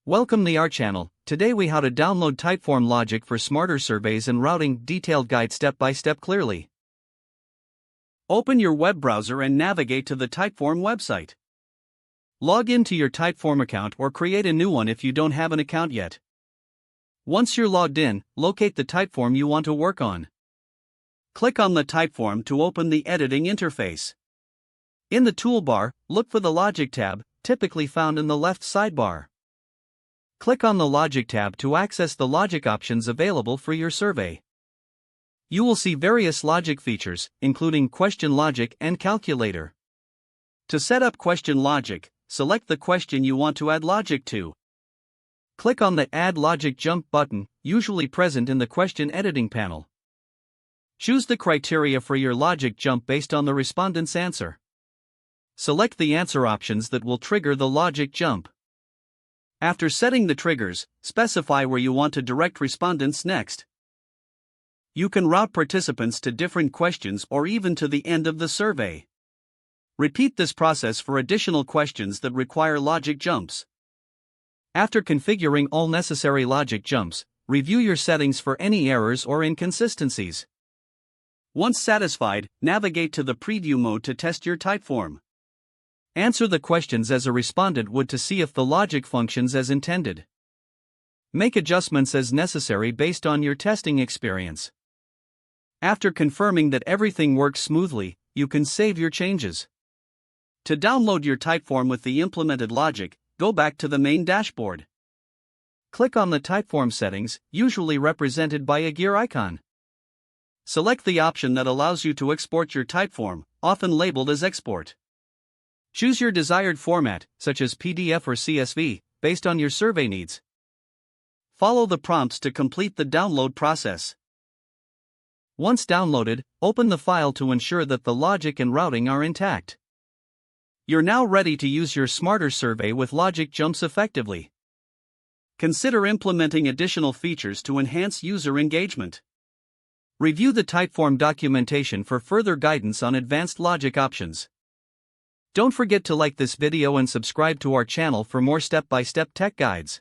Welcome to our channel. Today we how to download Typeform logic for smarter surveys and routing, detailed guide step by step clearly. Open your web browser and navigate to the Typeform website. Log into your Typeform account or create a new one if you don't have an account yet. Once you're logged in, locate the Typeform you want to work on. Click on the Typeform to open the editing interface. In the toolbar, look for the Logic tab, typically found in the left sidebar. Click on the Logic tab to access the logic options available for your survey. You will see various logic features, including question logic and calculator. To set up question logic, select the question you want to add logic to. Click on the Add Logic Jump button, usually present in the question editing panel. Choose the criteria for your logic jump based on the respondent's answer. Select the answer options that will trigger the logic jump. After setting the triggers, specify where you want to direct respondents next. You can route participants to different questions or even to the end of the survey. Repeat this process for additional questions that require logic jumps. After configuring all necessary logic jumps, review your settings for any errors or inconsistencies. Once satisfied, navigate to the preview mode to test your Typeform. Answer the questions as a respondent would to see if the logic functions as intended. Make adjustments as necessary based on your testing experience. After confirming that everything works smoothly, you can save your changes. To download your Typeform with the implemented logic, go back to the main dashboard. Click on the Typeform settings, usually represented by a gear icon. Select the option that allows you to export your Typeform, often labeled as export. Choose your desired format, such as PDF or CSV, based on your survey needs. Follow the prompts to complete the download process. Once downloaded, open the file to ensure that the logic and routing are intact. You're now ready to use your smarter survey with logic jumps effectively. Consider implementing additional features to enhance user engagement. Review the Typeform documentation for further guidance on advanced logic options. Don't forget to like this video and subscribe to our channel for more step-by-step tech guides.